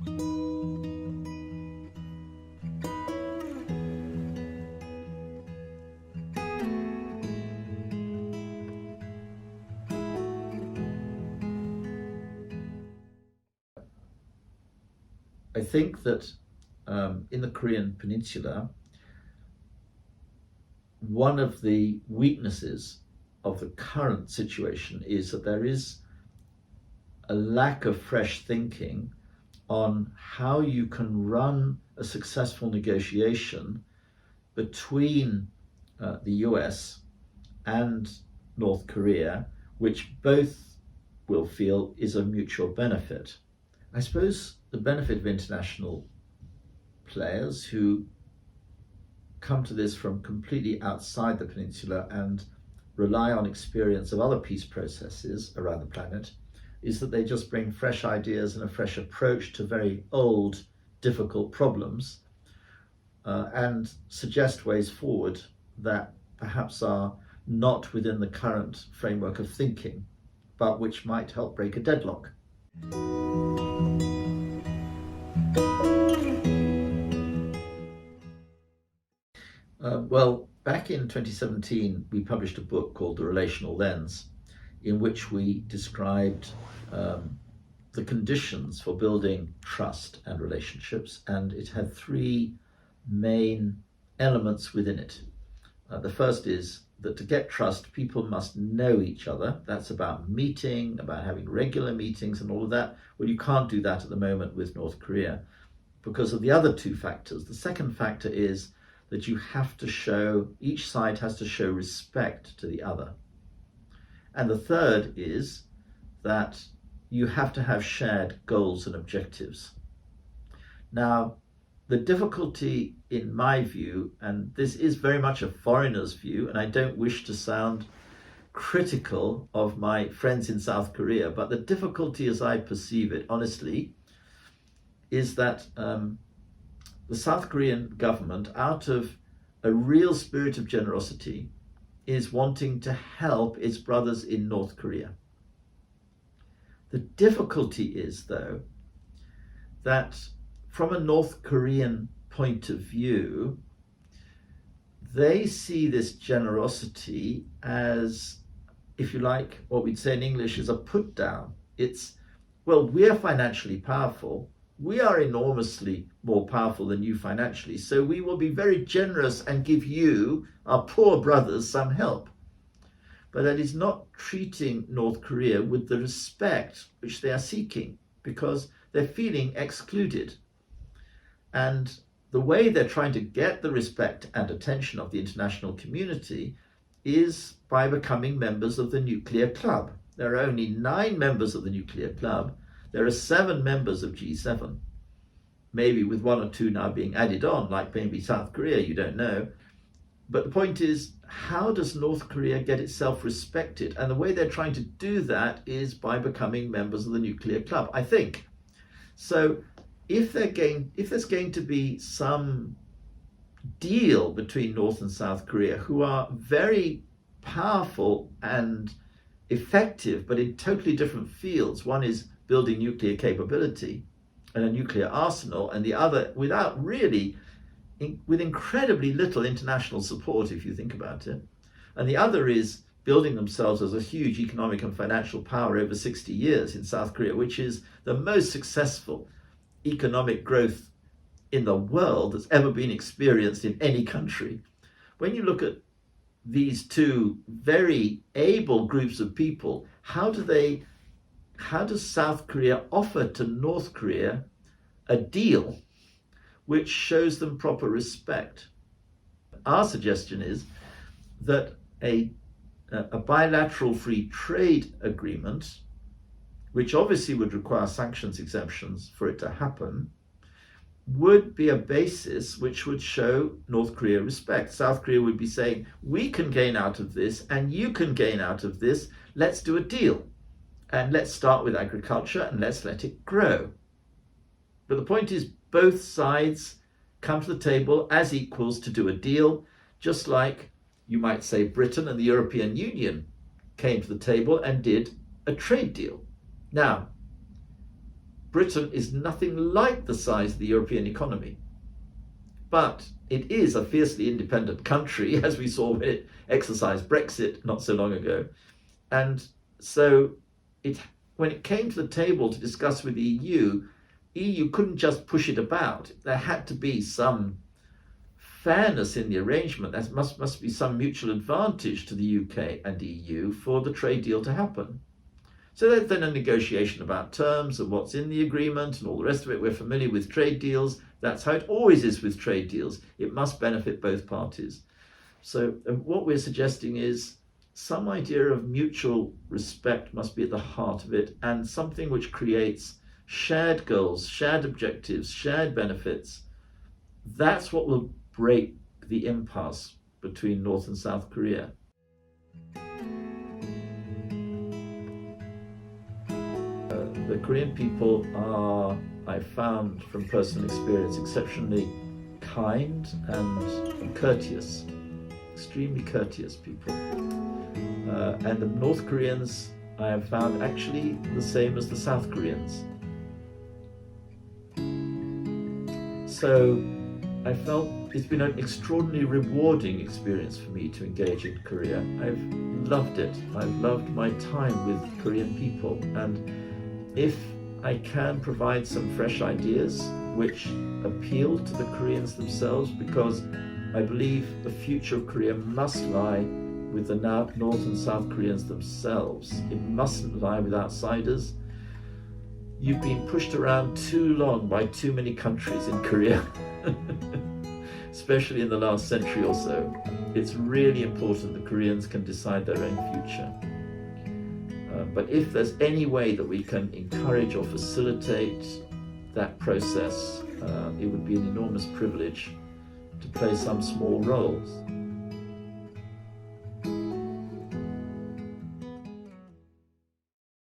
I think that in the Korean Peninsula, one of the weaknesses of the current situation is that there is a lack of fresh thinking on how you can run a successful negotiation between the US and North Korea, which both will feel is of mutual benefit. I suppose the benefit of international players who come to this from completely outside the peninsula and rely on experience of other peace processes around the planet is that they just bring fresh ideas and a fresh approach to very old, difficult problems and suggest ways forward that perhaps are not within the current framework of thinking, but which might help break a deadlock. Well, back in 2017, we published a book called The Relational Lens, in which we described the conditions for building trust and relationships, and it had three main elements within it. The first is that to get trust, people must know each other. That's about meeting, about having regular meetings and all of that. Well, you can't do that at the moment with North Korea because of the other two factors. The second factor is that you have to show, each side has to show respect to the other. And the third is that you have to have shared goals and objectives. Now, the difficulty in my view, and this is very much a foreigner's view, and I don't wish to sound critical of my friends in South Korea, but the difficulty as I perceive it, honestly, is that the South Korean government, out of a real spirit of generosity, is wanting to help its brothers in North Korea. The difficulty is, though, that from a North Korean point of view, they see this generosity as, if you like, what we'd say in English is a put down. It's, well, we're financially powerful. We are enormously more powerful than you financially, so we will be very generous and give you, our poor brothers, some help. But that is not treating North Korea with the respect which they are seeking, because they're feeling excluded. And the way they're trying to get the respect and attention of the international community is by becoming members of the nuclear club. There are only 9 members of the nuclear club. There are 7 members of G7, maybe with 1 or 2 now being added on, like maybe South Korea, you don't know. But the point is, how does North Korea get itself respected? And the way they're trying to do that is by becoming members of the nuclear club, I think. So if there's going to be some deal between North and South Korea, who are very powerful and effective, but in totally different fields, one is building nuclear capability and a nuclear arsenal, and the other without really, with incredibly little international support, if you think about it. And the other is building themselves as a huge economic and financial power over 60 years in South Korea, which is the most successful economic growth in the world that's ever been experienced in any country. When you look at these two very able groups of people, how does South Korea offer to North Korea a deal which shows them proper respect? Our suggestion is that a bilateral free trade agreement, which obviously would require sanctions exemptions for it to happen, would be a basis which would show North Korea respect. South Korea would be saying, we can gain out of this and you can gain out of this. Let's do a deal. And let's start with agriculture and let's let it grow. But the point is, both sides come to the table as equals to do a deal, just like you might say Britain and the European Union came to the table and did a trade deal. Now, Britain is nothing like the size of the European economy. But it is a fiercely independent country, as we saw when it exercised Brexit not so long ago. And so when it came to the table to discuss with the EU couldn't just push it about. There had to be some fairness in the arrangement. There must be some mutual advantage to the UK and EU for the trade deal to happen. So there's then a negotiation about terms and what's in the agreement and all the rest of it. We're familiar with trade deals. That's how it always is with trade deals. It must benefit both parties. So what we're suggesting is some idea of mutual respect must be at the heart of it, and something which creates shared goals, shared objectives, shared benefits. That's what will break the impasse between North and South Korea. The Korean people are, I found from personal experience, exceptionally kind and courteous, extremely courteous people. And the North Koreans I have found actually the same as the South Koreans. So I felt it's been an extraordinarily rewarding experience for me to engage in Korea. I've loved it. I've loved my time with Korean people. And if I can provide some fresh ideas which appeal to the Koreans themselves, because I believe the future of Korea must lie with the North and South Koreans themselves. It mustn't lie with outsiders. You've been pushed around too long by too many countries in Korea, especially in the last century or so. It's really important the Koreans can decide their own future. But if there's any way that we can encourage or facilitate that process, it would be an enormous privilege to play some small roles.